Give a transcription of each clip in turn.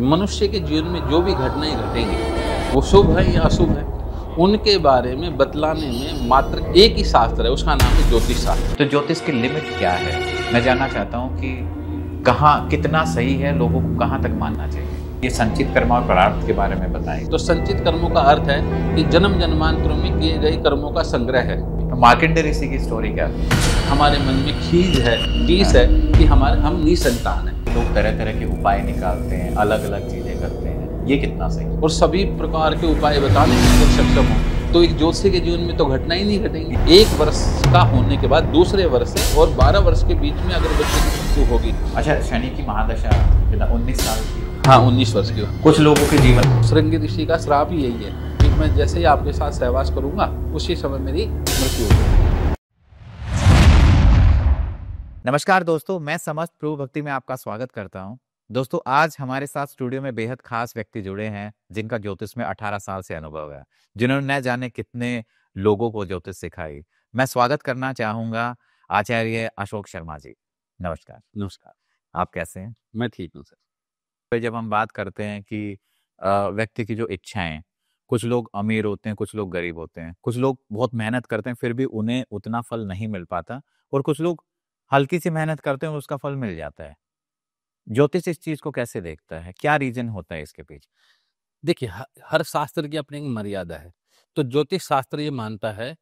मनुष्य के जीवन में जो भी घटनाएं घटेंगी वो शुभ है या अशुभ है, उनके बारे में बतलाने में मात्र एक ही शास्त्र है, उसका नाम है ज्योतिष शास्त्र। तो ज्योतिष की लिमिट क्या है? मैं जानना चाहता हूँ कि कहाँ कितना सही है, लोगों को कहाँ तक मानना चाहिए। ये संचित कर्म और प्रारब्ध के बारे में बताएं। तो संचित कर्मों का अर्थ है कि जन्म जन्मांतरों में किए गए कर्मों का संग्रह है। तो मार्कंडेय ऋषि की स्टोरी क्या थी? हमारे मन में खीज है कि हम निसंतान हैं। लोग तरह तरह के उपाय निकालते हैं, अलग अलग चीजें करते हैं, ये कितना सही? और सभी प्रकार के उपाय बताने में अगर सक्षम हो तो एक ज्योतिषी के जीवन में तो घटना ही नहीं घटेंगी। 1 वर्ष का होने के बाद दूसरे वर्ष से और 12 वर्ष के बीच में अगर बच्चे की मृत्यु होगी। अच्छा, शनि की महादशा 19 साल की? हाँ, 19 वर्ष की। कुछ लोगों के जीवन श्रृंगी ऋषि का श्राप ही यही है कि मैं जैसे ही आपके साथ सहवास करूंगा उसी समय मेरी मृत्यु होगी। नमस्कार दोस्तों, मैं समस्त प्रभु भक्ति में आपका स्वागत करता हूं। दोस्तों, आज हमारे साथ स्टूडियो में बेहद खास व्यक्ति जुड़े हैं जिनका ज्योतिष में 18 साल से अनुभव है, जिन्होंने न जाने कितने लोगों को ज्योतिष सिखाई। मैं स्वागत करना चाहूंगा आचार्य अशोक शर्मा जी। नमस्कार। नमस्कार। आप कैसे हैं? मैं ठीक हूँ सर। तो जब हम बात करते हैं कि व्यक्ति की जो इच्छाएं, कुछ लोग अमीर होते हैं, कुछ लोग गरीब होते हैं, कुछ लोग बहुत मेहनत करते हैं फिर भी उन्हें उतना फल नहीं मिल पाता, और कुछ लोग हल्की सी मेहनत करते हैं और उसका फल मिल जाता है। ज्योतिष इस चीज को कैसे देखता है? क्या रीजन होता है इसके पीछे? देखिए, हर शास्त्र की अपनी एक मर्यादा है। तो ज्योतिष शास्त्र ये मानता है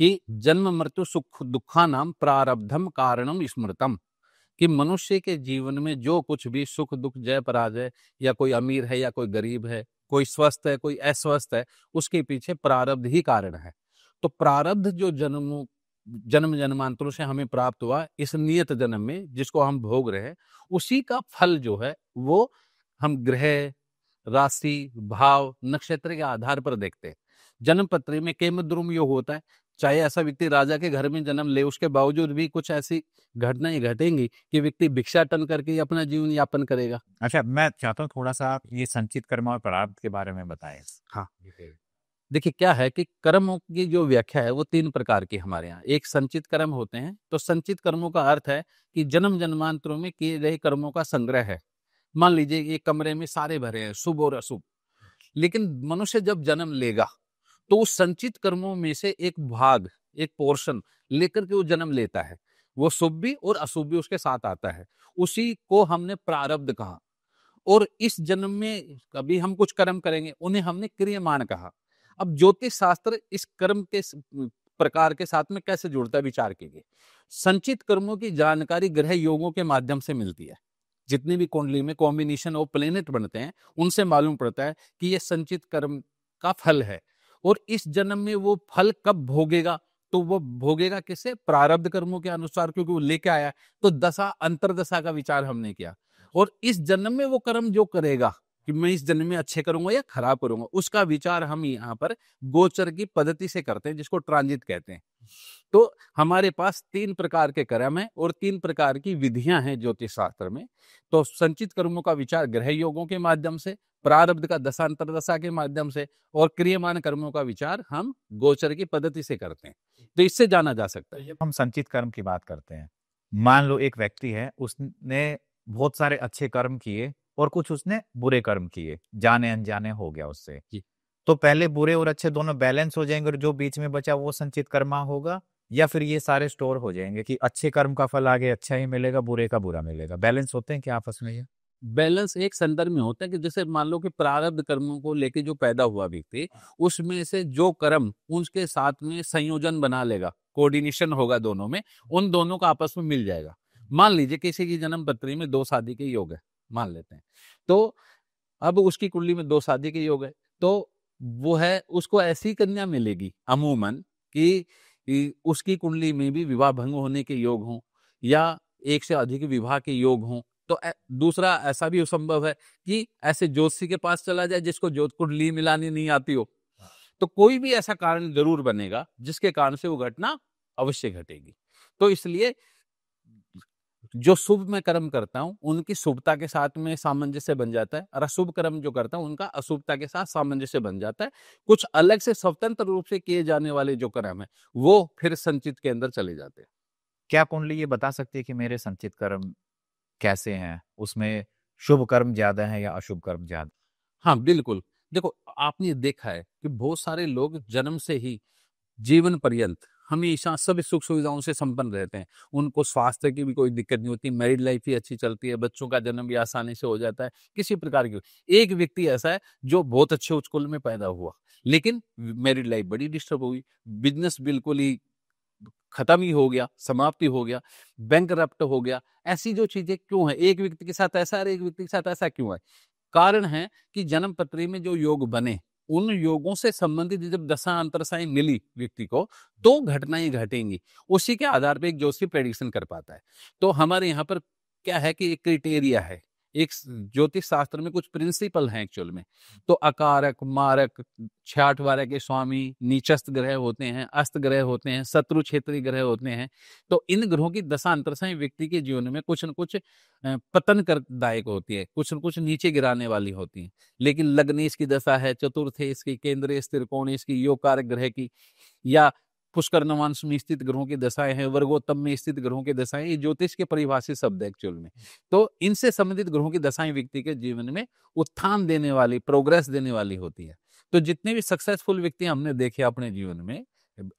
कि जन्म मृत्यु सुख दुखा नाम प्रारब्धम कारणम स्मृतम, कि मनुष्य के जीवन में जो कुछ भी सुख दुख जय पराजय, या कोई अमीर है या कोई गरीब है, कोई स्वस्थ है कोई अस्वस्थ है, उसके पीछे प्रारब्ध ही कारण है। तो प्रारब्ध जो जन्म जन्मांतरों से हमें प्राप्त हुआ इस नियत जन्म में, जिसको हम भोग रहे हैं, उसी का फल जो है वो हम ग्रह, राशि, भाव, नक्षत्र के आधार पर देखते हैं। जन्म पत्री में केम द्रुम योग होता है। चाहे ऐसा व्यक्ति राजा के घर में जन्म ले, उसके बावजूद भी कुछ ऐसी घटनाएं घटेंगी कि व्यक्ति भिक्षाटन करके ही अपना जीवन यापन करेगा। अच्छा, मैं चाहता हूँ थोड़ा सा आप ये संचित कर्म और प्रारब्ध के बारे में बताएं। हाँ, देखिए क्या है कि कर्मों की जो व्याख्या है वो 3 प्रकार की हमारे यहाँ। एक संचित कर्म होते हैं। तो संचित कर्मों का अर्थ है कि जन्म जन्मांतरों में किए गए कर्मों का संग्रह है। मान लीजिए एक कमरे में सारे भरे हैं, शुभ और अशुभ, लेकिन मनुष्य जब जन्म लेगा तो उस संचित कर्मों में से एक भाग, एक पोर्शन लेकर के वो जन्म लेता है। वो शुभ भी और अशुभ भी उसके साथ आता है। उसी को हमने प्रारब्ध कहा। और इस जन्म में कभी हम कुछ कर्म करेंगे, उन्हें हमने क्रियमान कहा। अब ज्योतिष शास्त्र इस कर्म के प्रकार के साथ में कैसे जुड़ता है, विचार कीजिए। संचित कर्मों की जानकारी ग्रह योगों के माध्यम से मिलती है। जितनी भी कुंडली में कॉम्बिनेशन ऑफ प्लेनेट बनते हैं उनसे मालूम पड़ता है कि ये संचित कर्म का फल है। और इस जन्म में वो फल कब भोगेगा, तो वो भोगेगा किससे? प्रारब्ध कर्मों के अनुसार, क्योंकि वो लेके आया। तो दशा अंतरदशा का विचार हमने किया, और इस जन्म में वो कर्म जो करेगा कि मैं इस जन्म में अच्छे करूंगा या खराब करूंगा, उसका विचार हम यहाँ पर गोचर की पद्धति से करते हैं, जिसको ट्रांजिट कहते हैं। तो हमारे पास 3 प्रकार के कर्म हैं और 3 प्रकार की विधियां हैं ज्योतिष शास्त्र में। तो संचित कर्मों का विचार ग्रह योगों के माध्यम से, प्रारब्ध का दशांतर दशा के माध्यम से, और क्रियमान कर्मों का विचार हम गोचर की पद्धति से करते हैं। तो इससे जाना जा सकता है। जब हम संचित कर्म की बात करते हैं, मान लो एक व्यक्ति है, उसने बहुत सारे अच्छे कर्म किए और कुछ उसने बुरे कर्म किए, जाने अनजाने हो गया उससे। तो पहले बुरे और अच्छे दोनों बैलेंस हो जाएंगे और जो बीच में बचा वो संचित कर्मा होगा, या फिर ये सारे स्टोर हो जाएंगे कि अच्छे कर्म का फल आगे अच्छा ही मिलेगा, बुरे का बुरा मिलेगा? बैलेंस होते हैं क्या आपस में? ये बैलेंस एक संदर्भ में होता है कि जैसे मान लो कि प्रारब्ध कर्मों को लेके जो पैदा हुआ व्यक्ति, उसमें से जो कर्म उसके साथ में संयोजन बना लेगा, कोऑर्डिनेशन होगा दोनों में, उन दोनों का आपस में मिल जाएगा। मान लीजिए किसी की जन्म पत्री में 2 शादी के योग है, मान लेते हैं। तो अब उसकी कुंडली में 2 शादी के योग है, तो वो है उसको ऐसी कन्या मिलेगी अमूमन कि उसकी कुंडली में भी विवाह भंग होने के योग हों, या एक से अधिक विवाह के योग हों। तो दूसरा ऐसा भी संभव है कि ऐसे ज्योतिषी के पास चला जाए जिसको ज्योत कुंडली मिलानी नहीं आती हो। तो कोई भी ऐसा कारण जरूर बनेगा जिसके कारण से वो घटना अवश्य घटेगी। तो इसलिए जो शुभ मैं कर्म करता हूं उनकी शुभता के साथ में सामंजस्य बन जाता है, और अशुभ कर्म जो करता हूं उनका अशुभता के साथ सामंजस्य बन जाता है। कुछ अलग से स्वतंत्र रूप से किए जाने वाले जो कर्म है वो फिर संचित के अंदर चले जाते हैं। क्या कुंडली ये बता सकती है कि मेरे संचित कर्म कैसे हैं, उसमें शुभ कर्म ज्यादा है या अशुभ कर्म ज्यादा? हाँ, बिल्कुल। देखो, आपने देखा है कि बहुत सारे लोग जन्म से ही जीवन पर्यंत हमेशा सभी सुख सुविधाओं से संपन्न रहते हैं। उनको स्वास्थ्य की भी कोई दिक्कत नहीं होती, मैरिड लाइफ भी अच्छी चलती है, बच्चों का जन्म भी आसानी से हो जाता है, किसी प्रकार की। एक व्यक्ति ऐसा है जो बहुत अच्छे उच्च कुल में पैदा हुआ, लेकिन मैरिड लाइफ बड़ी डिस्टर्ब हुई, बिज़नेस बिल्कुल ही खत्म ही हो गया, समाप्ति हो गया, बैंकरप्ट हो गया। ऐसी जो चीज़ें क्यों हैं? एक व्यक्ति के साथ ऐसा और एक व्यक्ति के साथ ऐसा क्यों है? कारण है कि जन्म पत्री में जो योग बने, उन योगों से संबंधित जब दशा अंतरदशाएं मिली व्यक्ति को, तो घटनाएं घटेंगी। उसी के आधार पे एक ज्योतिषी प्रेडिक्शन कर पाता है। तो हमारे यहाँ पर क्या है कि एक क्राइटेरिया है, एक ज्योतिष शास्त्र में कुछ प्रिंसिपल हैं एक्चुअल में। तो अकारक, मारक, 66 वारक के स्वामी, नीचस्थ ग्रह होते हैं, अस्त ग्रह होते हैं, शत्रु क्षेत्रीय ग्रह होते हैं। तो इन ग्रहों की दशा अंतरदशाएं व्यक्ति के जीवन में कुछ न कुछ पतन करदायक होती है, कुछ न कुछ नीचे गिराने वाली होती है। लेकिन लग्न इसकी दशा है, चतुर्थ है इसकी, केंद्रीय त्रिकोण इसकी, योग कारक ग्रह की, या पुष्कर नवांश में स्थित ग्रहों की दशाएं हैं, वर्गोत्तम में स्थित ग्रहों की दशाएं, ये ज्योतिष के परिभाषित शब्द है एक्चुअल में। तो इनसे संबंधित ग्रहों की दशाएं व्यक्ति के जीवन में उत्थान देने वाली, प्रोग्रेस देने वाली होती है। तो जितने भी सक्सेसफुल व्यक्ति हमने देखे अपने जीवन में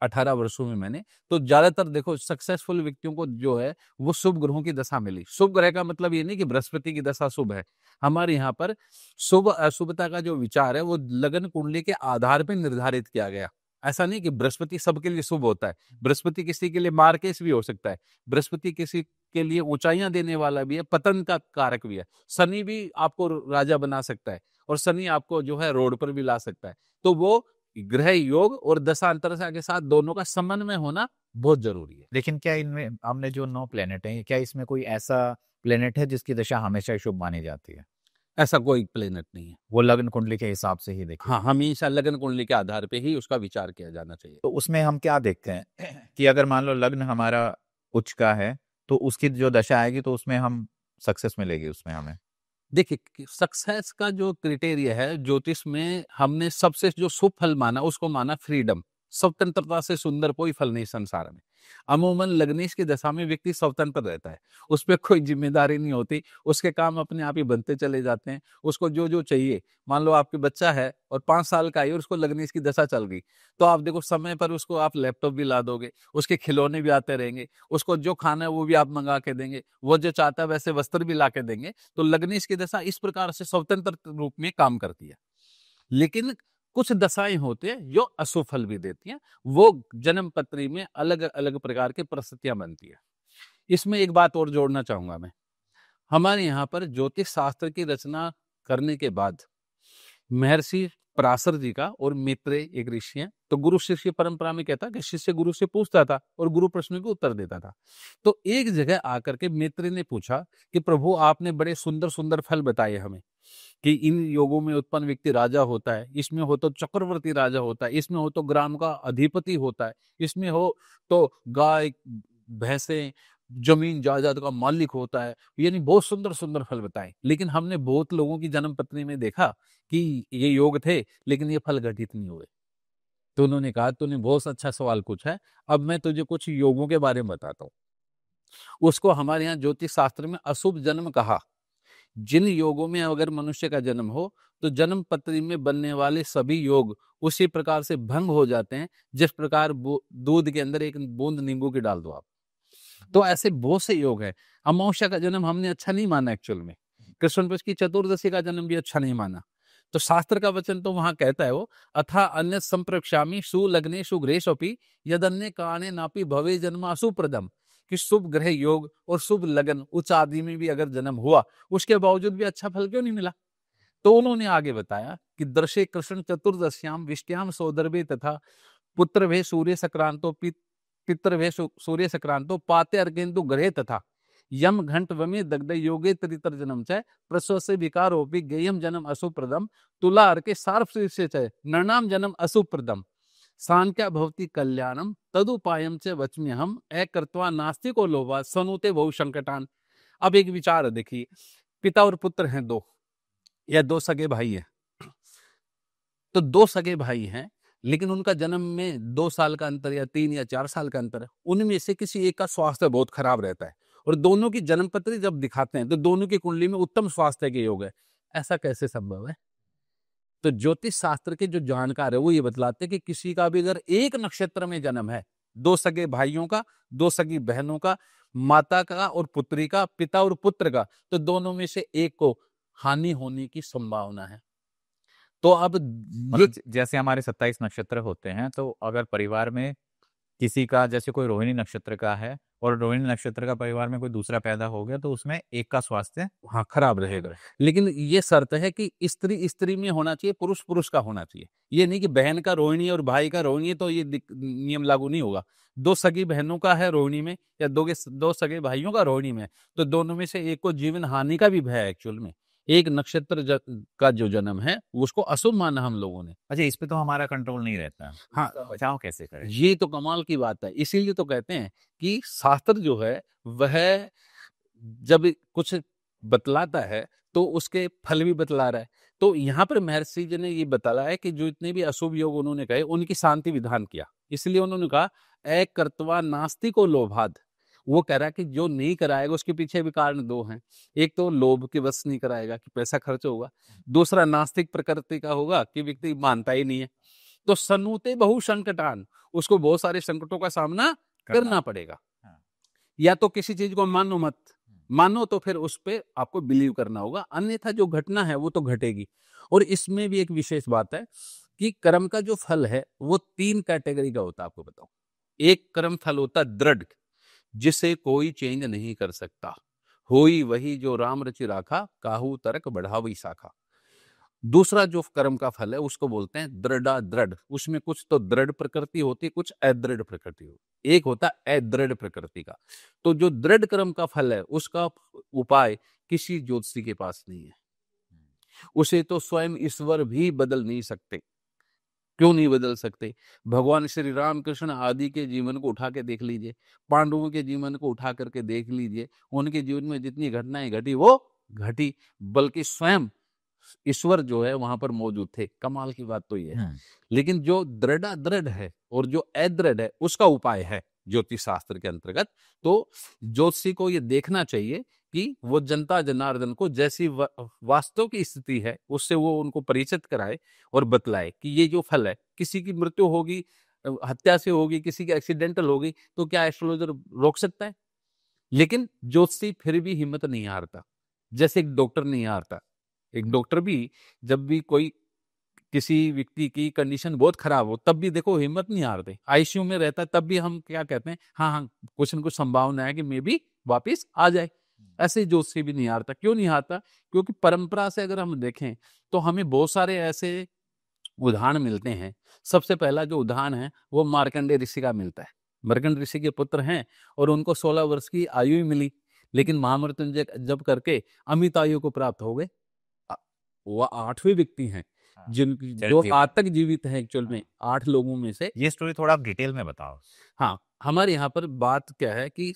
18 वर्षों में मैंने, तो ज्यादातर देखो सक्सेसफुल व्यक्तियों को जो है वो शुभ ग्रहों की दशा मिली। शुभ ग्रह का मतलब ये नहीं कि बृहस्पति की दशा शुभ है। हमारे यहाँ पर शुभ अशुभता का जो विचार है वो लगन कुंडली के आधार पर निर्धारित किया गया। ऐसा नहीं कि बृहस्पति सबके लिए शुभ होता है। बृहस्पति किसी के लिए मार्केस भी हो सकता है, बृहस्पति किसी के लिए ऊंचाइयां देने वाला भी है, पतन का कारक भी है। शनि भी आपको राजा बना सकता है और शनि आपको जो है रोड पर भी ला सकता है। तो वो ग्रह योग और दशा अंतरदशा के साथ दोनों का समन्वय होना बहुत जरूरी है। लेकिन क्या इनमें हमने जो 9 प्लेनेट हैं, क्या इसमें कोई ऐसा प्लेनेट है जिसकी दशा हमेशा शुभ मानी जाती है? ऐसा कोई प्लेनेट नहीं है। वो लग्न कुंडली के हिसाब से ही देखिए। हाँ, हमेशा लग्न कुंडली के आधार पे ही उसका विचार किया जाना चाहिए। तो उसमें हम क्या देखते हैं कि अगर मान लो लग्न हमारा उच्च का है, तो उसकी जो दशा आएगी तो उसमें हम सक्सेस मिलेगी उसमें हमें। देखिए, सक्सेस का जो क्राइटेरिया है ज्योतिष में, हमने सबसे जो शुभ फल माना उसको माना फ्रीडम। स्वतंत्रता से सुंदर कोई फल नहीं संसार में। अमूमन लग्नेश की दशा में व्यक्ति स्वतंत्र रहता है, उस पर कोई जिम्मेदारी नहीं होती, उसके काम अपने आप ही बनते चले जाते हैं। उसको जो जो चाहिए, मान लो आपके बच्चा है और 5 साल का है और उसको लग्नेश की दशा चल गई, तो आप देखो समय पर उसको आप लैपटॉप भी ला दोगे, उसके खिलौने भी आते रहेंगे, उसको जो खाना है वो भी आप मंगा के देंगे, वो जो चाहता है वैसे वस्त्र भी ला के देंगे। तो लग्नेश की दशा इस प्रकार से स्वतंत्र रूप में काम करती है। लेकिन कुछ दशाएं होती हैं जो अशुभ फल भी देती हैं, वो जन्म पत्री में अलग अलग प्रकार की परिस्थितियां बनती है। इसमें एक बात और जोड़ना चाहूंगा मैं। हमारे यहाँ पर ज्योतिष शास्त्र की रचना करने के बाद महर्षि पराशर जी का और मैत्रेय एक ऋषि हैं, तो गुरु शिष्य परंपरा में कहता कि शिष्य गुरु से पूछता था और गुरु प्रश्न को उत्तर देता था। तो एक जगह आकर के मैत्रेय ने पूछा कि प्रभु, आपने बड़े सुंदर सुंदर फल बताए हमें कि इन योगों में उत्पन्न व्यक्ति राजा होता है, इसमें हो तो चक्रवर्ती राजा होता है, इसमें हो तो ग्राम का अधिपति होता है, इसमें हो तो गाय भैंसे जमीन जायदाद का मालिक होता है, यानी बहुत सुंदर सुंदर फल बताए। लेकिन हमने बहुत लोगों की जन्म पत्री में देखा कि ये योग थे लेकिन ये फल घटित नहीं हुए। तो उन्होंने कहा, तूने बहुत अच्छा सवाल पूछा है, अब मैं तुझे कुछ योगों के बारे में बताता हूँ। उसको हमारे यहाँ ज्योतिष शास्त्र में अशुभ जन्म कहा। जिन योगों में अगर मनुष्य का जन्म हो तो जन्म पत्री में बनने वाले सभी योग उसी प्रकार से भंग हो जाते हैं जिस प्रकार दूध के अंदर एक बूंद नींबू की डाल दो आप। तो ऐसे बहुत से योग है। अमावस्या का जन्म हमने अच्छा नहीं माना एक्चुअल में, कृष्ण पक्ष की चतुर्दशी का जन्म भी अच्छा नहीं माना। तो शास्त्र का वचन तो वहां कहता है वो, अथा अन्य संप्रक्षामी सुलग्ने सुग्रेशोपि यदन्य काणे नापि भवे जन्म अशुप्रदम, कि शुभ ग्रह योग और शुभ लगन उच्च आदि में भी अगर जन्म हुआ उसके बावजूद भी अच्छा फल क्यों नहीं मिला। तो उन्होंने आगे बताया कि दर्शे कृष्ण चतुर्दश्याम विष्ट्याम सौदर्भे तथा पुत्र भे सूर्य सक्रांतो पितर भे सूर्य सक्रांतो पाते अर्केन्दु ग्रहे तथा यम घंट वमे दग्ध योगे तरितर जन्म च प्रसव से विकारोपि गेयम जन्म अशुप्रदम तुला अर्के सार्प से च नरनाम जन्म अशुप्रदम सांख्या भवती कल्याणम तदुपायम च वच्म्यहम अकृत्वा नास्तिको लोभा सनुते बहु संकटान। अब एक विचार देखिए, पिता और पुत्र हैं दो या दो सगे भाई हैं, तो दो सगे भाई हैं लेकिन उनका जन्म में 2 साल का अंतर या 3 या 4 साल का अंतर है। उनमें से किसी एक का स्वास्थ्य बहुत खराब रहता है और दोनों की जन्मपत्री जब दिखाते हैं तो दोनों की कुंडली में उत्तम स्वास्थ्य के योग है। ऐसा कैसे संभव है? तो ज्योतिष शास्त्र के जो जानकार है वो ये बतलाते हैं कि किसी का भी अगर एक नक्षत्र में जन्म है, दो सगे भाइयों का, दो सगी बहनों का, माता का और पुत्री का, पिता और पुत्र का, तो दोनों में से एक को हानि होने की संभावना है। तो अब मतलब जैसे हमारे 27 नक्षत्र होते हैं, तो अगर परिवार में किसी का जैसे कोई रोहिणी नक्षत्र का है और रोहिणी नक्षत्र का परिवार में कोई दूसरा पैदा हो गया, तो उसमें एक का स्वास्थ्य हाँ खराब रहेगा। लेकिन ये शर्त है कि स्त्री स्त्री में होना चाहिए, पुरुष पुरुष का होना चाहिए। ये नहीं कि बहन का रोहिणी और भाई का रोहिणी, तो ये नियम लागू नहीं होगा। दो सगी बहनों का है रोहिणी में या दो सगे भाइयों का रोहिणी में, तो दोनों में से एक को जीवन हानि का भी भय है एक्चुअल में। एक नक्षत्र का जो जन्म है उसको अशुभ माना हम लोगों ने। अच्छा, इस पे तो हमारा कंट्रोल नहीं रहता। हाँ, बचाव कैसे करें? ये तो कमाल की बात है। इसीलिए तो कहते हैं कि शास्त्र जो है वह जब कुछ बतलाता है तो उसके फल भी बतला रहा है। तो यहाँ पर महर्षि जी ने ये बताया है कि जो इतने भी अशुभ योग उन्होंने कहे उनकी शांति विधान किया। इसलिए उन्होंने कहा एक कर्तवा नास्ति को लोभाद। वो कह रहा है कि जो नहीं कराएगा उसके पीछे भी कारण दो हैं। एक तो लोभ के वश नहीं कराएगा कि पैसा खर्च होगा, दूसरा नास्तिक प्रकृति का होगा कि व्यक्ति मानता ही नहीं है। तो सनुते बहु संकटान, उसको बहुत सारे संकटों का सामना करना पड़ेगा। या तो किसी चीज को मानो मत, मानो तो फिर उस पे आपको बिलीव करना होगा, अन्यथा जो घटना है वो तो घटेगी। और इसमें भी एक विशेष बात है कि कर्म का जो फल है वो 3 कैटेगरी का होता है। आपको बताऊं, एक कर्म फल होता है दृढ़, जिसे कोई चेंज नहीं कर सकता। होई वही जो राम रचि राखा, काहू तरक बढ़ावी शाखा। दूसरा जो कर्म का फल है उसको बोलते हैं दृढ़ा दृढ़। उसमें कुछ तो दृढ़ प्रकृति होती है, कुछ अदृढ़ प्रकृति होती। एक होता है अदृढ़ प्रकृति का। तो जो दृढ़ कर्म का फल है उसका उपाय किसी ज्योतिषी के पास नहीं है। उसे तो स्वयं ईश्वर भी बदल नहीं सकते। क्यों नहीं बदल सकते? भगवान श्री राम कृष्ण आदि के जीवन को उठा के देख लीजिए, पांडवों के जीवन को उठा करके देख लीजिए, उनके जीवन में जितनी घटनाएं घटी वो घटी, बल्कि स्वयं ईश्वर जो है वहां पर मौजूद थे। कमाल की बात तो ये है। लेकिन जो दृढ़ है और जो अदृढ़ है उसका उपाय है ज्योतिष शास्त्र के अंतर्गत। तो ज्योतिषी को ये देखना चाहिए कि वो जनता जनार्दन को जैसी वास्तव की स्थिति है उससे वो उनको परिचित कराए और बतलाए कि ये जो फल है, किसी की मृत्यु होगी, हत्या से होगी, किसी की एक्सीडेंटल होगी, तो क्या एस्ट्रोलॉजर रोक सकता है? लेकिन ज्योतिषी फिर भी हिम्मत नहीं हारता, जैसे एक डॉक्टर नहीं हारता। एक डॉक्टर भी जब भी कोई किसी व्यक्ति की कंडीशन बहुत खराब हो तब भी देखो हिम्मत नहीं हारते। आईसीयू में रहता है तब भी हम क्या कहते हैं, हाँ कुछ न कुछ संभावना है कि मे भी वापिस आ जाए। ऐसे ज्योतिषी भी नहीं हारता। क्यों नहीं हारता? क्योंकि परंपरा से अगर हम देखें तो हमें बहुत सारे ऐसे उदाहरण मिलते हैं। सबसे पहला जो उदाहरण है वो मार्कंडेय ऋषि का मिलता है। मार्कंडेय ऋषि के पुत्र हैं और उनको 16 वर्ष की आयु ही मिली, लेकिन महामृत्युंजय जब करके अमित आयु को प्राप्त हो गए। वह 8वें व्यक्ति हैं जो आज तक जीवित हैं एक्चुअल में 8 लोगों में से। ये स्टोरी थोड़ा आप डिटेल में बताओ। हाँ, हमारे यहाँ पर बात क्या है कि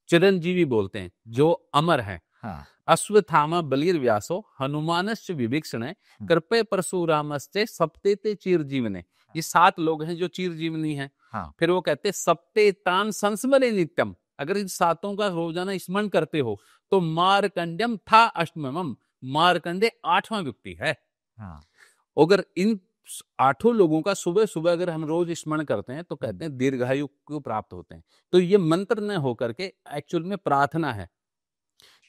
चिरंजीवी बोलते हैं जो अमर है। हाँ। अश्वत्थामा बलिर व्यासो हनुमानश्च विभीषणे कृपे परशुरामस्ते सप्ते चीर जीवने। ये 7 लोग हैं जो चीर जीवनी है। हाँ। फिर वो कहते सप्ते तान संस्मरे नित्यम। अगर इन 7 का रोजाना स्मरण करते हो तो मार्कंड्यम था अष्टमम, मार्कंडे 8वां व्यक्ति है। हाँ। अगर इन 8 लोगों का सुबह सुबह अगर हम रोज स्मरण करते हैं तो कहते हैं दीर्घायु को प्राप्त होते हैं। तो ये मंत्र न होकर के एक्चुअल में प्रार्थना है।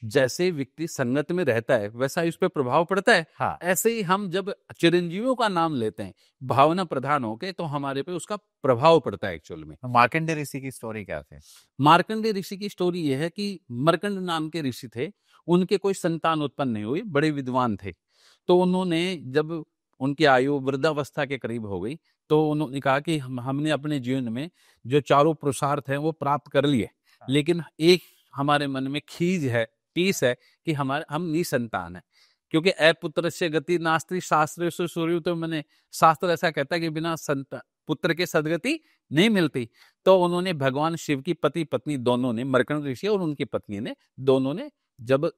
जैसे व्यक्ति संगत में रहता है वैसा इस पे प्रभाव पड़ता है। हाँ। ऐसे ही हम जब चिरंजीवियों का नाम लेते हैं भावना प्रधान होके तो हमारे पे उसका प्रभाव पड़ता है एक्चुअल में। मार्कंडेय ऋषि की स्टोरी क्या थी? मार्कंडेय ऋषि की स्टोरी यह है कि मरकंड नाम के ऋषि थे, उनके कोई संतान उत्पन्न नहीं हुई, बड़े विद्वान थे। तो उन्होंने जब उनकी आयु वृद्धावस्था के करीब हो गई तो उन्होंने कहा कि हमने अपने जीवन में जो चारों पुरुषार्थ हैं वो प्राप्त कर लिए, लेकिन एक हमारे मन में खीज है, टीस है कि हम निसंतान है। क्योंकि अपुत्र से गति नास्ति शास्त्र से सूर्य, तो मैंने शास्त्र ऐसा कहता है कि बिना पुत्र के सदगति नहीं मिलती। तो उन्होंने भगवान शिव की पति पत्नी दोनों ने, मरकंड ऋषि और उनकी पत्नी ने, दोनों ने जब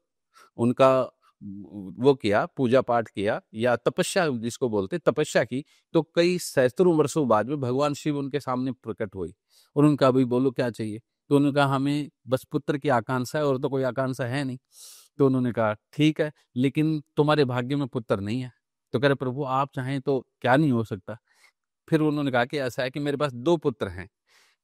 उनका वो किया, पूजा पाठ किया या तपस्या जिसको बोलते तपस्या की, तो कई सहस्त्रों वर्षों बाद में भगवान शिव उनके सामने प्रकट हुई और उनका भी बोलो क्या चाहिए। तो उन्होंने कहा हमें बस पुत्र की आकांक्षा है और तो कोई आकांक्षा है नहीं। तो उन्होंने कहा ठीक है, लेकिन तुम्हारे भाग्य में पुत्र नहीं है। तो कह रहे प्रभु आप चाहें तो क्या नहीं हो सकता। फिर उन्होंने कहा कि ऐसा है कि मेरे पास 2 पुत्र हैं।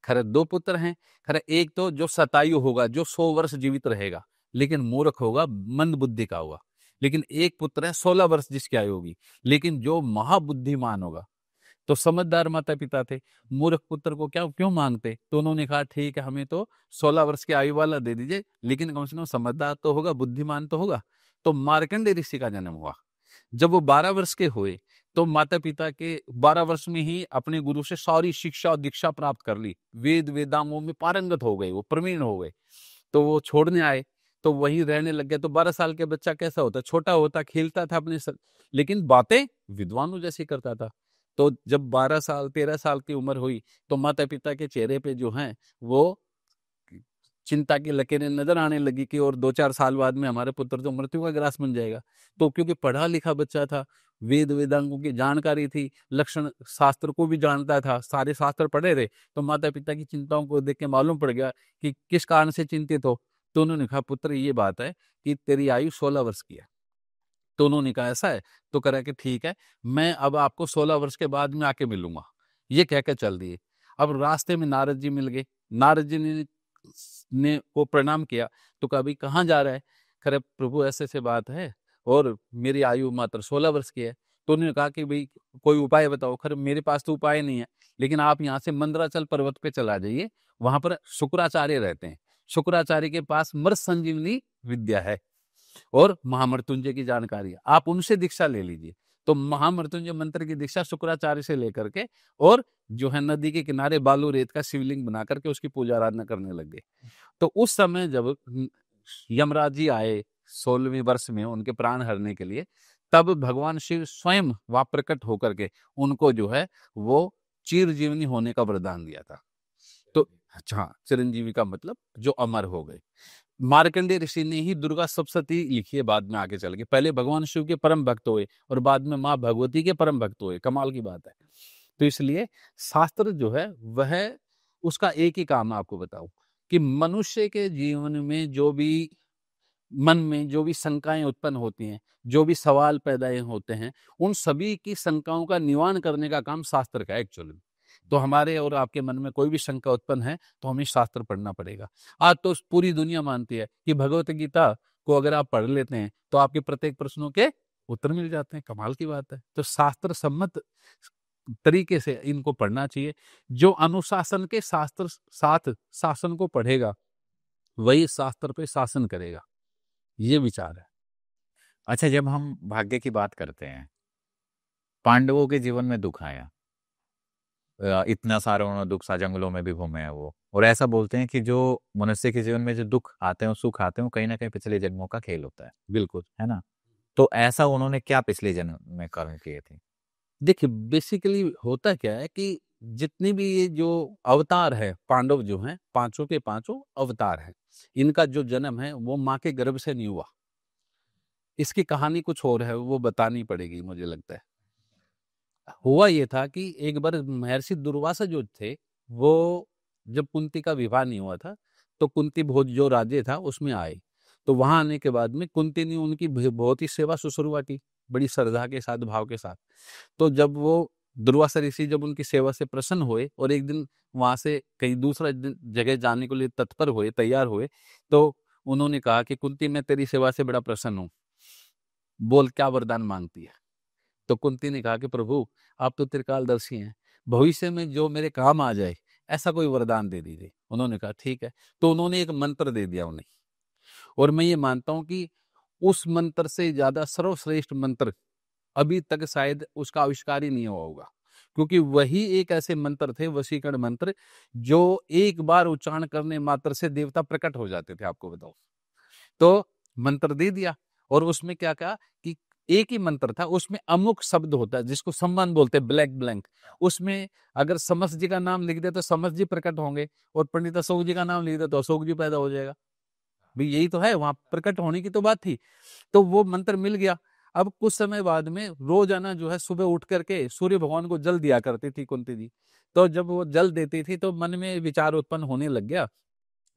खैर 2 पुत्र हैं, खैर एक तो जो शतायु होगा, जो 100 वर्ष जीवित रहेगा, लेकिन मूर्ख होगा, मंद बुद्धि का होगा। लेकिन एक पुत्र है 16 वर्ष जिसकी आयु होगी, लेकिन जो महाबुद्धिमान होगा। तो समझदार माता पिता थे, मूर्ख पुत्र को क्या क्यों मांगते। तो उन्होंने कहा ठीक है, हमें तो 16 वर्ष की आयु वाला दे दीजिए, लेकिन कम से कम समझदार तो होगा, बुद्धिमान तो होगा। तो मार्कंडेय ऋषि का जन्म हुआ। जब वो 12 वर्ष के हुए तो माता पिता के 12 वर्ष में ही अपने गुरु से सारी शिक्षा और दीक्षा प्राप्त कर ली, वेद वेदांगों में पारंगत हो गए, वो प्रवीण हो गए। तो वो छोड़ने आए, तो वहीं रहने लग गए। तो 12 साल के बच्चा कैसा होता, छोटा होता, खेलता था अपने लेकिन बातें विद्वानों जैसी करता था। तो जब 12 साल 13 साल की उम्र हुई तो माता पिता के चेहरे पे जो है वो चिंता की लकीरें नजर आने लगी कि और 2-4 साल बाद में हमारे पुत्र तो मृत्यु का ग्रास बन जाएगा। तो क्योंकि पढ़ा लिखा बच्चा था, वेद वेदांगों की जानकारी थी, लक्षण शास्त्र को भी जानता था, सारे शास्त्र पढ़े थे। तो माता पिता की चिंताओं को देख के मालूम पड़ गया कि किस कारण से चिंतित हो। तो उन्होंने कहा पुत्र ये बात है कि तेरी आयु 16 वर्ष की है। तो उन्होंने कहा ऐसा है। तो कह रहा कि ठीक है, मैं अब आपको 16 वर्ष के बाद में आके मिलूंगा। ये कहकर चल दिए। अब रास्ते में नारद जी मिल गए। नारद जी ने को प्रणाम किया। तो कहा भाई कहाँ जा रहा है। खरे प्रभु ऐसे से बात है और मेरी आयु मात्र 16 वर्ष की है। तो उन्होंने कहा कि भाई कोई उपाय बताओ। खरे मेरे पास तो उपाय नहीं है, लेकिन आप यहाँ से मंदराचल पर्वत पे चला जाइए, वहां पर शुक्राचार्य रहते हैं। शुक्राचार्य के पास मृत संजीवनी विद्या है और महामृत्युंजय की जानकारी है, आप उनसे दीक्षा ले लीजिए। तो महामृत्युंजय मंत्र की दीक्षा शुक्राचार्य से लेकर के और जो है नदी के किनारे बालू रेत का शिवलिंग बना करके उसकी पूजा आराधना करने लग गए। तो उस समय जब यमराज जी आए 16वें वर्ष में उनके प्राण हरने के लिए, तब भगवान शिव स्वयं वहां प्रकट होकर के उनको जो है वो चिरजीवनी होने का वरदान दिया था। तो अच्छा, चिरंजीवी का मतलब जो अमर हो गए। मार्कंडेय ऋषि ने ही दुर्गा सप्तशती लिखी है, बाद में आगे चल के। पहले भगवान शिव के परम भक्त हुए और बाद में माँ भगवती के परम भक्त हुए। कमाल की बात है। तो इसलिए शास्त्र जो है वह उसका एक ही काम आपको बताऊं कि मनुष्य के जीवन में जो भी मन में जो भी शंकाएं उत्पन्न होती हैं, जो भी सवाल पैदा होते हैं, उन सभी की शंकाओं का निवारण करने का काम शास्त्र का एक्चुअली। तो हमारे और आपके मन में कोई भी शंका उत्पन्न है तो हमें शास्त्र पढ़ना पड़ेगा। आज तो पूरी दुनिया मानती है कि भगवत गीता को अगर आप पढ़ लेते हैं तो आपके प्रत्येक प्रश्नों के उत्तर मिल जाते हैं। कमाल की बात है। तो शास्त्र सम्मत तरीके से इनको पढ़ना चाहिए। जो अनुशासन के शास्त्र साथ शासन को पढ़ेगा वही शास्त्र पे शासन करेगा, ये विचार है। अच्छा, जब हम भाग्य की बात करते हैं, पांडवों के जीवन में दुख आया, इतना सारा उन्होंने दुख सा, जंगलों में भी घूमे हैं वो, और ऐसा बोलते हैं कि जो मनुष्य के जीवन में जो दुख आते हैं सुख आते हैं वो कहीं ना कहीं पिछले जन्मों का खेल होता है। बिल्कुल, है ना। तो ऐसा उन्होंने क्या पिछले जन्म में कर्म किए थे? देखिए बेसिकली होता क्या है कि जितने भी ये जो अवतार है, पांडव जो हैं, पांचों के पांचों अवतार हैं। इनका जो जन्म है वो माँ के गर्भ से नहीं हुआ। इसकी कहानी कुछ और है, वो बतानी पड़ेगी मुझे लगता है। हुआ ये था कि एक बार महर्षि दुर्वासा जो थे, वो जब कुंती का विवाह नहीं हुआ था तो कुंती भोज जो राज्य था उसमें आए। तो वहां आने के बाद में कुंती ने उनकी बहुत ही सेवा शुश्रूषा की, बड़ी श्रद्धा के साथ, भाव के साथ। तो जब वो दुर्वासा ऋषि जब उनकी सेवा से प्रसन्न हुए और एक दिन वहां से कहीं दूसरा जगह जाने के लिए तत्पर हुए, तैयार हुए, तो उन्होंने कहा कि कुंती मैं तेरी सेवा से बड़ा प्रसन्न हूँ, बोल क्या वरदान मांगती है। तो कुंती ने कहा कि प्रभु आप तो त्रिकालदर्शी हैं, भविष्य में जो मेरे काम आ जाए ऐसा कोई वरदान दे दीजिए। उन्होंने कहा ठीक है। तो उन्होंने एक मंत्र दे दिया उन्हें, और मैं ये मानता हूं कि उस मंत्र से ज्यादा सर्वश्रेष्ठ मंत्र अभी तक शायद उसका आविष्कार ही नहीं हुआ होगा, क्योंकि वही एक ऐसे मंत्र थे, वशीकरण मंत्र, जो एक बार उच्चारण करने मात्र से देवता प्रकट हो जाते थे। आपको बताओ, तो मंत्र दे दिया और उसमें क्या कहा कि एक ही मंत्र था, उसमें अमुक शब्द होता है जिसको सम्मान बोलते हैं, ब्लैक ब्लैंक। उसमें अगर समस्त जी का नाम लिख दे तो समस्त जी प्रकट होंगे, और पंडित अशोक जी का नाम लिख दे तो अशोक जी पैदा हो जाएगा। भाई यही तो है, वहां प्रकट होने की तो बात थी। तो वो मंत्र मिल गया। अब कुछ समय बाद में रोजाना जो है सुबह उठ करके सूर्य भगवान को जल दिया करती थी कुंती जी। तो जब वो जल देती थी तो मन में विचार उत्पन्न होने लग गया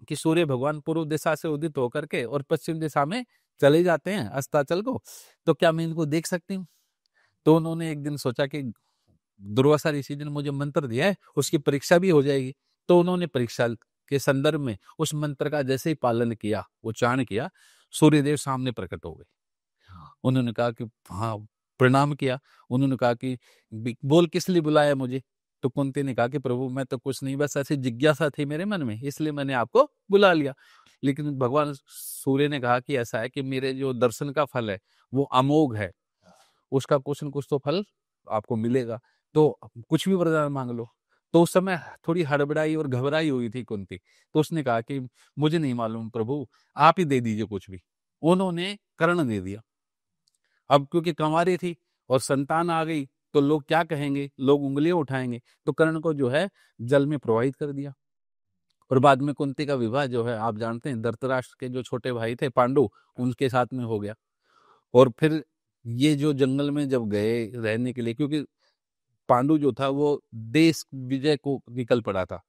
कि सूर्य भगवान पूर्व दिशा से उदित होकर के और पश्चिम दिशा में चले जाते हैं अस्ताचल को, तो क्या मैं इनको देख सकती हूँ? तो उन्होंने एक दिन सोचा कि दुर्वासा ऋषि जी ने मुझे मंत्र दिया है, उसकी परीक्षा भी हो जाएगी। तो उन्होंने परीक्षा के संदर्भ में उस मंत्र का जैसे ही पालन किया, उच्चारण किया, सूर्यदेव सामने प्रकट हो गए। उन्होंने कहा कि हाँ, प्रणाम किया। उन्होंने कहा कि बोल किस लिए बुलाया मुझे? तो कुंती ने कहा कि प्रभु मैं तो कुछ नहीं, बस ऐसी जिज्ञासा थी मेरे मन में, इसलिए मैंने आपको बुला लिया। लेकिन भगवान सूर्य ने कहा कि ऐसा है कि मेरे जो दर्शन का फल है वो अमोघ है, उसका कुछ न कुछ तो फल आपको मिलेगा, तो कुछ भी वरदान मांग लो। तो उस समय थोड़ी हड़बड़ाई और घबराई हुई थी कुंती। तो उसने कहा कि मुझे नहीं मालूम प्रभु, आप ही दे दीजिए कुछ भी। उन्होंने कर्ण दे दिया। अब क्योंकि कंवारी थी और संतान आ गई तो लोग क्या कहेंगे, लोग उंगलियां उठाएंगे, तो कर्ण को जो है जल में प्रवाहित कर दिया। और बाद में कुंती का विवाह जो है आप जानते हैं, धृतराष्ट्र के जो छोटे भाई थे पांडु, उनके साथ में हो गया। और फिर ये जो जंगल में जब गए रहने के लिए, क्योंकि पांडु जो था वो देश विजय को निकल पड़ा था,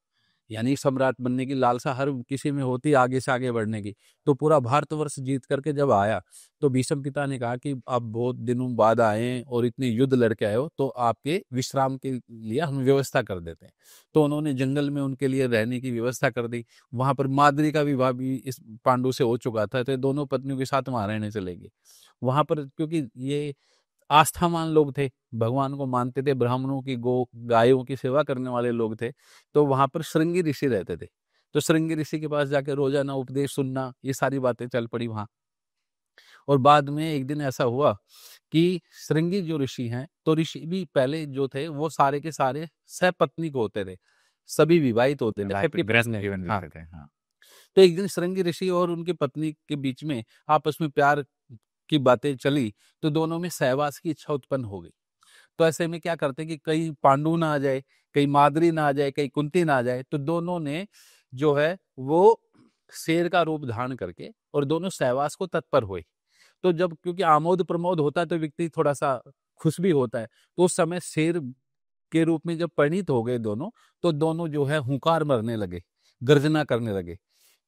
यानी सम्राट बनने की लालसा हर किसी में होती, आगे से आगे बढ़ने की। तो पूरा भारतवर्ष जीत करके जब आया तो भीष्म पिता ने कहा कि आप बहुत दिनों बाद आए और इतने युद्ध लड़के आए हो, तो आपके विश्राम के लिए हम व्यवस्था कर देते हैं। तो उन्होंने जंगल में उनके लिए रहने की व्यवस्था कर दी। वहां पर माद्री का विवाह भी इस पांडु से हो चुका था, तो दोनों पत्नियों के साथ वहां रहने चले गए। वहां पर क्योंकि ये आस्थावान लोग थे, भगवान को मानते थे, ब्राह्मणों की गो गायों की सेवा करने वाले लोग थे, तो वहां पर श्रृंगी ऋषि रहते थे। तो श्रृंगी ऋषि के पास जाके रोजाना उपदेश सुनना, ये सारी बातें चल पड़ी वहां। और बाद में एक दिन ऐसा हुआ कि श्रृंगी जो ऋषि हैं, तो ऋषि भी पहले जो थे वो सारे के सारे सपत्नीक होते थे, सभी विवाहित होते थे, 50-50। हाँ। तो एक दिन श्रृंगी ऋषि और उनकी पत्नी के बीच में आपस में प्यार की बातें चली, तो दोनों में सहवास की इच्छा उत्पन्न हो गई। तो ऐसे में क्या करते कि कहीं पांडु ना आ जाए, कहीं माद्री ना आ जाए, कहीं कुंती ना आ जाए, तो दोनों ने जो है वो शेर का रूप धारण करके और दोनों सहवास को तत्पर हुए। तो जब क्योंकि आमोद प्रमोद होता है तो व्यक्ति थोड़ा सा खुश भी होता है, तो उस समय शेर के रूप में जब परिणित हो गए दोनों, तो दोनों जो है हुंकार मरने लगे, गर्जना करने लगे।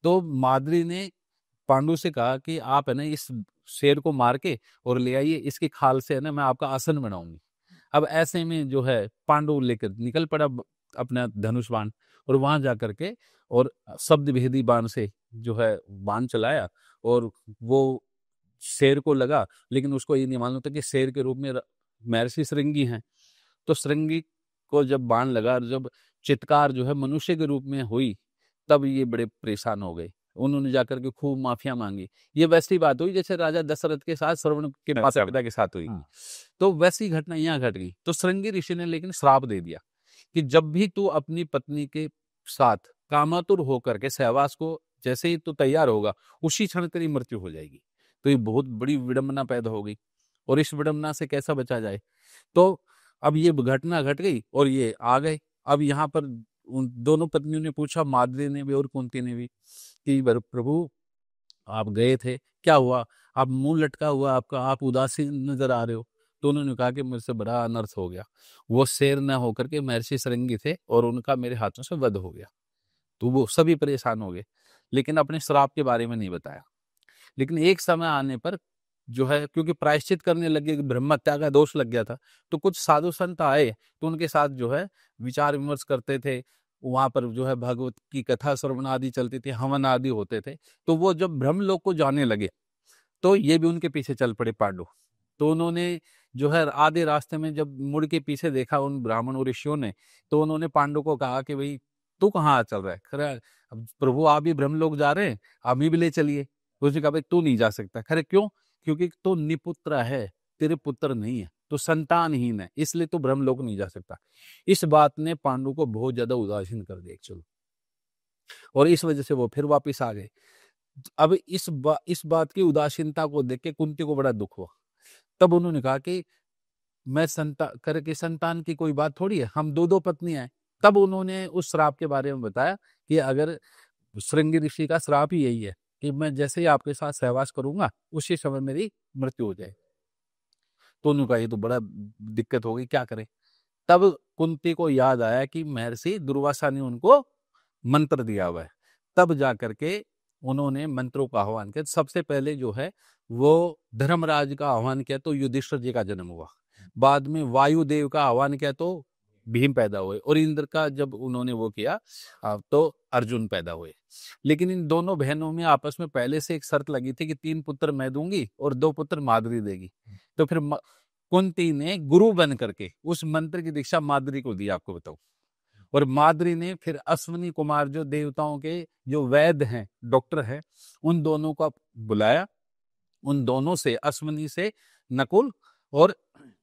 तो माद्री ने पांडु से कहा कि आप है ना इस शेर को मार के और ले आइए, इसकी खाल से है ना मैं आपका आसन बनाऊंगी। अब ऐसे में जो है पांडु लेकर निकल पड़ा अपना धनुष बाण, और वहां जाकर के और शब्द भेदी बाण से जो है बाण चलाया, और वो शेर को लगा, लेकिन उसको ये नहीं मालूम था कि शेर के रूप में महर्षि श्रृंगी हैं। तो श्रृंगी को जब बाण लगा और जब चित्कार जो है मनुष्य के रूप में हुई, तब ये बड़े परेशान हो गए। उन्होंने जाकर के खूब माफिया मांगी। ये वैसी बात हुई जैसे राजा दशरथ के साथ श्रवण के माता पिता के साथ हुई। तो वैसी घटना यहाँ घट गई। तो श्रृंगी ऋषि ने लेकिन श्राप दे दिया कि जब भी तू अपनी पत्नी के साथ कामातुर होकर के सहवास को जैसे ही तू तैयार होगा, उसी क्षण तेरी मृत्यु हो जाएगी। तो ये बहुत बड़ी विडंबना पैदा हो गई, और इस विडंबना से कैसा बचा जाए? तो अब ये घटना घट गई और ये आ गए। अब यहाँ पर उन दोनों पत्नियों ने पूछा, माद्री ने भी और कुंती ने भी, कि प्रभु आप गए थे, क्या हुआ? आप मुंह लटका हुआ आपका, आप उदासीन नजर आ रहे हो। तो उन्होंने कहा कि मुझसे बड़ा अनर्थ हो गया। वो शेर न होकर के महर्षि श्रृंगी थे और उनका मेरे हाथों से वध हो गया। तो वो सभी परेशान हो गए, लेकिन अपने श्राप के बारे में नहीं बताया। लेकिन एक समय आने पर जो है, क्योंकि प्रायश्चित करने लगे, ब्रह्म हत्या का दोष लग गया था, तो कुछ साधु संत आए, तो उनके साथ जो है विचार विमर्श करते थे। वहां पर जो है भगवत की कथा श्रवण आदि चलती थी, हवन आदि होते थे। तो वो जब ब्रह्मलोक को जाने लगे, तो ये भी उनके पीछे चल पड़े पांडु। तो उन्होंने जो है आधे रास्ते में जब मुड़ के पीछे देखा उन ब्राह्मण और ऋषियों ने, तो उन्होंने पांडु को कहा कि भाई तू कहाँ चल रहा है? खरा अब प्रभु आप भी ब्रह्मलोक जा रहे हैं, आप भी ले चलिए। तो उसने कहा भाई तू नहीं जा सकता। खरे क्यों? क्योंकि तो निपुत्र है, तेरे पुत्र नहीं है, तो संतानहीन है, इसलिए तो ब्रह्मलोक नहीं जा सकता। इस बात ने पांडु को बहुत ज्यादा उदासीन कर दिया चलो, और इस वजह से वो फिर वापिस आ गए। अब इस बात की उदासीनता को देख के कुंती को बड़ा दुख हुआ। तब उन्होंने कहा कि मैं संतान की कोई बात थोड़ी है, हम दो दो पत्नियां हैं। तब उन्होंने उस श्राप के बारे में बताया कि अगर श्रृंगी ऋषि का श्राप ही यही है कि मैं जैसे ही आपके साथ सहवास करूंगा उसी समय मेरी मृत्यु हो जाए। तो उन्होंने कहा ये तो बड़ा दिक्कत हो गई, क्या करें? तब कुंती को याद आया कि महर्षि दुर्वासा ने उनको मंत्र दिया हुआ है, तब जाकर के उन्होंने मंत्रों का आह्वान किया। सबसे पहले जो है वो धर्मराज का आह्वान किया तो युधिष्ठिर जी का जन्म हुआ। बाद में वायुदेव का आह्वान किया तो भीम पैदा हुए, और इंद्र का जब उन्होंने वो किया तो अर्जुन पैदा हुए। लेकिन इन दोनों बहनों में आपस में पहले से एक शर्त लगी थी कि 3 पुत्र मैं दूंगी और 2 पुत्र माद्री देगी। तो फिर कुंती ने गुरु बन करके उस मंत्र की दीक्षा माद्री को दी, आपको बताऊं। और माद्री ने फिर अश्विनी कुमार जो देवताओं के जो वैद्य हैं, डॉक्टर हैं, उन दोनों को बुलाया। उन दोनों से, अश्विनी से नकुल और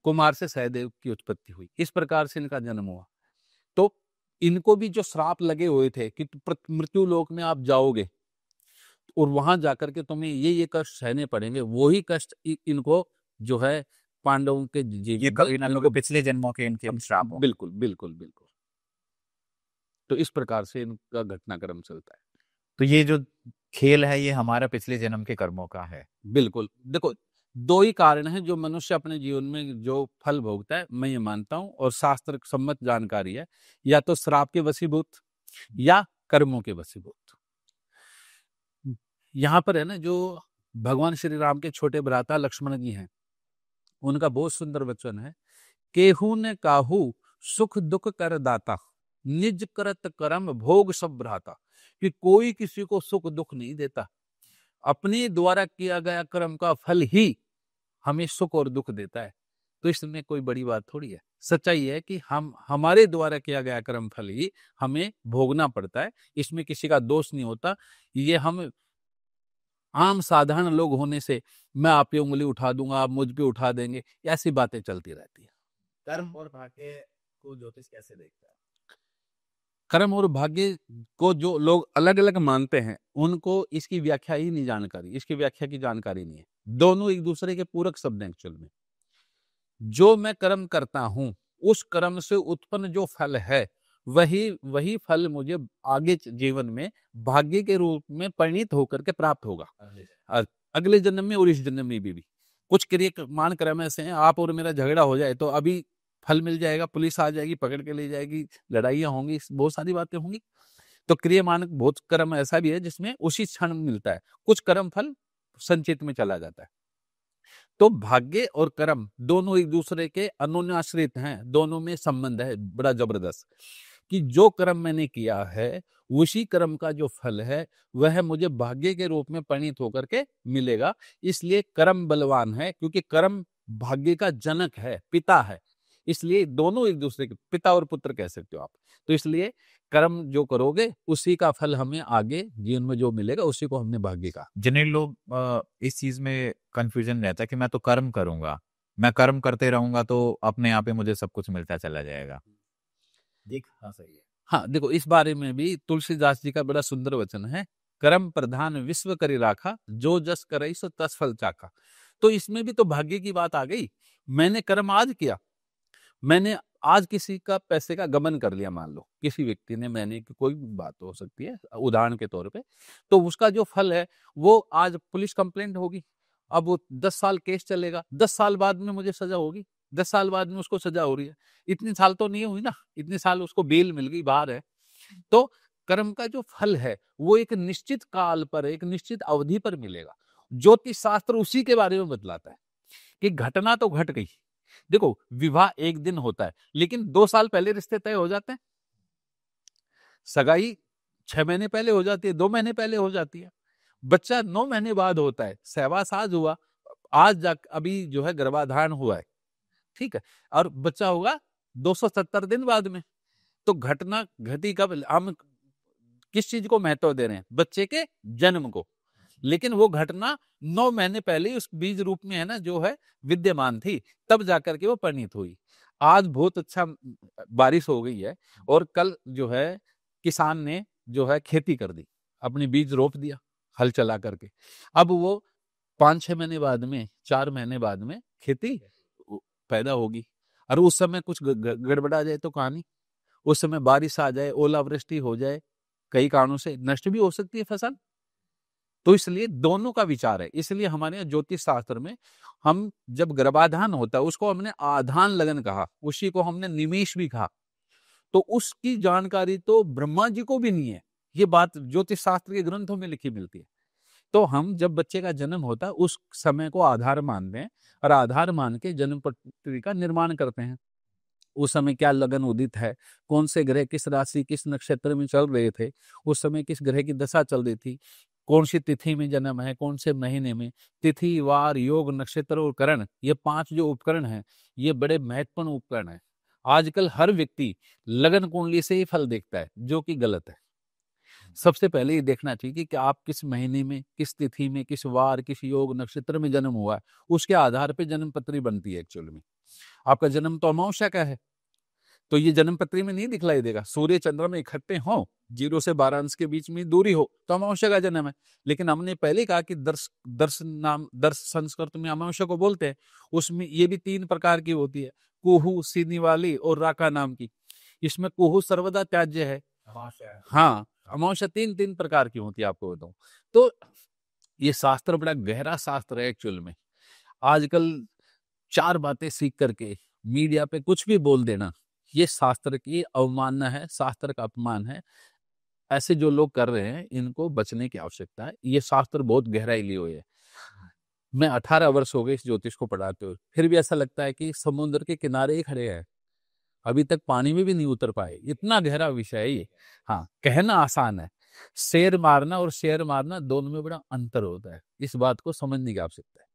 कुमार से सहदेव की उत्पत्ति हुई। इस प्रकार से इनका जन्म हुआ। तो इनको भी जो श्राप लगे हुए थे कि मृत्यु लोक में आप जाओगे और वहां जाकर के तुम्हें ये कष्ट सहने पड़ेंगे, वही कष्ट इनको जो है पांडवों के ये पिछले जन्मों के इनके श्राप। बिल्कुल बिल्कुल बिल्कुल। तो इस प्रकार से इनका घटनाक्रम चलता है। तो ये जो खेल है ये हमारा पिछले जन्म के कर्मों का है। बिल्कुल। देखो, 2 ही कारण हैं जो मनुष्य अपने जीवन में जो फल भोगता है, मैं ये मानता हूं, और शास्त्र सम्मत जानकारी है, या तो श्राप के वशीभूत या कर्मों के वशीभूत। यहाँ पर है ना, जो भगवान श्री राम के छोटे भ्राता लक्ष्मण जी हैं, उनका बहुत सुंदर वचन है, केहू ने काहू सुख दुख कर दाता, निज करत कर्म भोग सब भ्राता। कि कोई किसी को सुख दुख नहीं देता, अपने द्वारा किया गया कर्म का फल ही हमें सुख और दुख देता है। तो इसमें कोई बड़ी बात थोड़ी है। सच्चाई है कि हमारे द्वारा किया गया कर्म फल ही हमें भोगना पड़ता है, इसमें किसी का दोष नहीं होता। ये हम आम साधारण लोग होने से मैं आप पे उंगली उठा दूंगा, आप मुझ पे उठा देंगे, ऐसी बातें चलती रहती है। कर्म और भाग्य को ज्योतिष कैसे देखता है? कर्म और भाग्य को जो लोग अलग अलग मानते हैं, उनको इसकी व्याख्या ही नहीं जानकारी, इसकी व्याख्या की जानकारी नहीं है। दोनों एक दूसरे के पूरक शब्द हैं एक्चुअल में। जो मैं कर्म करता हूं, उस कर्म से उत्पन्न जो फल है, वही फल मुझे आगे जीवन में भाग्य के रूप में परिणित होकर के प्राप्त होगा, अगले जन्म में और इस जन्म में भी। कुछ क्रियामान कर्म ऐसे हैं, आप और मेरा झगड़ा हो जाए तो अभी फल मिल जाएगा, पुलिस आ जाएगी, पकड़ के ले जाएगी, लड़ाइयां होंगी, बहुत सारी बातें होंगी। तो क्रियामान बहुत कर्म ऐसा भी है जिसमें उसी क्षण मिलता है, कुछ कर्म फल संचित में चला जाता है। तो भाग्य और कर्म दोनों एक दूसरे के अन्योन्याश्रित हैं, दोनों में संबंध है बड़ा जबरदस्त, कि जो कर्म मैंने किया है उसी कर्म का जो फल है वह मुझे भाग्य के रूप में परिणित होकर के मिलेगा। इसलिए कर्म बलवान है, क्योंकि कर्म भाग्य का जनक है, पिता है। इसलिए दोनों एक दूसरे के पिता और पुत्र कह सकते हो आप। तो इसलिए कर्म जो करोगे उसी का फल हमें आगे जीवन में जो मिलेगा उसी को हमने भाग्य का। जिन्हें लोग इस चीज में कंफ्यूजन रहता है कि मैं तो कर्म करूंगा, मैं कर्म करते रहूंगा तो अपने आप ही मुझे सब कुछ मिलता चला जाएगा। देख, हाँ सही है। हाँ देखो, इस बारे में भी तुलसीदास जी का बड़ा सुंदर वचन है, कर्म प्रधान विश्व करी राखा, जो जस करई सो तस फल चाखा। तो इसमें भी तो भाग्य की बात आ गई। मैंने कर्म आज किया, मैंने आज किसी का पैसे का गबन कर लिया, मान लो किसी व्यक्ति ने, मैंने, कोई बात हो सकती है उदाहरण के तौर पे, तो उसका जो फल है वो आज पुलिस कंप्लेंट होगी, अब वो 10 साल केस चलेगा, 10 साल बाद में मुझे सजा होगी, 10 साल बाद में उसको सजा हो रही है, इतने साल तो नहीं हुई ना, इतने साल उसको बेल मिल गई, बाहर है। तो कर्म का जो फल है वो एक निश्चित काल पर, एक निश्चित अवधि पर मिलेगा। ज्योतिष शास्त्र उसी के बारे में बतलाता है कि घटना तो घट गई। देखो, विवाह एक दिन होता है, लेकिन 2 साल पहले रिश्ते तय हो जाते हैं, सगाई 6 महीने पहले हो जाती है, 2 महीने पहले हो जाती है, बच्चा 9 महीने बाद होता है, सहवास आज हुआ, आज अभी जो है गर्भाधारण हुआ है, ठीक है, और बच्चा होगा 270 दिन बाद में। तो घटना घटी कब? हम किस चीज को महत्व दे रहे हैं? बच्चे के जन्म को। लेकिन वो घटना 9 महीने पहले ही उस बीज रूप में है ना, जो है विद्यमान थी, तब जाकर के वो परिणित हुई। आज बहुत अच्छा बारिश हो गई है और कल जो है किसान ने जो है खेती कर दी, अपनी बीज रोप दिया हल चला करके। अब वो 5-6 महीने बाद में, 4 महीने बाद में खेती पैदा होगी, और उस समय कुछ गड़बड़ा जाए तो कहानी, उस समय बारिश आ जाए, ओलावृष्टि हो जाए, कई कारणों से नष्ट भी हो सकती है फसल। तो इसलिए दोनों का विचार है। इसलिए हमारे यहाँ ज्योतिष शास्त्र में हम जब गर्भाधान होता है उसको हमने आधान लगन कहा, उसी को हमने निमेष भी कहा। तो उसकी जानकारी तो ब्रह्मा जी को भी नहीं है ये बात ज्योतिष शास्त्र के ग्रंथों में लिखी मिलती है। तो हम जब बच्चे का जन्म होता है उस समय को आधार मानते हैं और आधार मान के जन्म पत्री का निर्माण करते हैं। उस समय क्या लगन उदित है, कौन से ग्रह किस राशि किस नक्षत्र में चल रहे थे, उस समय किस ग्रह की दशा चल रही थी, कौन सी तिथि में जन्म है, कौन से महीने में। तिथि, वार, योग, नक्षत्र और करण, ये 5 जो उपकरण हैं, ये बड़े महत्वपूर्ण उपकरण हैं। आजकल हर व्यक्ति लगन कुंडली से ही फल देखता है, जो कि गलत है। सबसे पहले ये देखना चाहिए कि आप किस महीने में, किस तिथि में, किस वार, किस योग नक्षत्र में जन्म हुआ है, उसके आधार पर जन्म पत्री बनती है। एक्चुअल में आपका जन्म तो अमावस्या का है, तो ये जन्म पत्री में नहीं दिखलाई देगा। सूर्य चंद्रमा इकट्ठे हो, 0 से 12 अंश के बीच में दूरी हो, तो अमावस्या का जन्म है। लेकिन हमने पहले कहा कि दर्श संस्कृत में अमावस्या को बोलते हैं। उसमें ये भी 3 प्रकार की होती है, कुहू, सीनी वाली और राका नाम की। इसमें कुहू सर्वदा त्याज्य है। हाँ, अमावस्या 3 प्रकार की होती है, आपको बताऊं तो। ये शास्त्र बड़ा गहरा शास्त्र है एक्चुअल में। आजकल 4 बातें सीख करके मीडिया पे कुछ भी बोल देना, ये शास्त्र की अवमानना है, शास्त्र का अपमान है। ऐसे जो लोग कर रहे हैं, इनको बचने की आवश्यकता है। ये शास्त्र बहुत गहराई लिए हुए है। मैं 18 वर्ष हो गए इस ज्योतिष को पढ़ाते हुए, फिर भी ऐसा लगता है कि समुद्र के किनारे ही खड़े हैं, अभी तक पानी में भी नहीं उतर पाए। इतना गहरा विषय है ये। हाँ, कहना आसान है, शेर मारना और शेर मारना दोनों में बड़ा अंतर होता है। इस बात को समझने की आवश्यकता है।